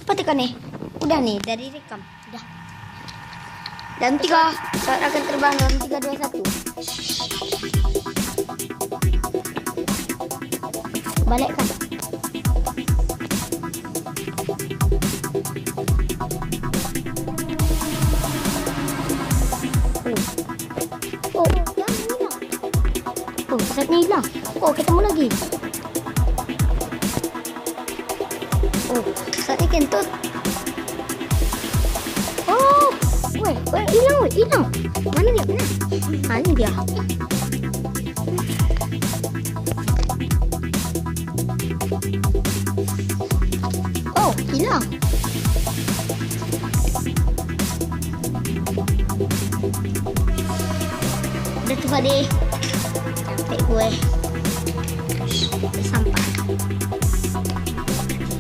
Cepat tekan ni. Udah nih dari rekam. Udah. Dan 3. Pesawat akan terbang dalam 3, 2, 1. Balikkan. Oh, jangan hilang. Oh, pesawatnya hilang. Oh, ketemu lagi. Oh, pesawatnya kentut. Oh, hilang. Mana dia? Mana? Ini dia. Oh, hilang. Udah tu Fadih. Cantik gue.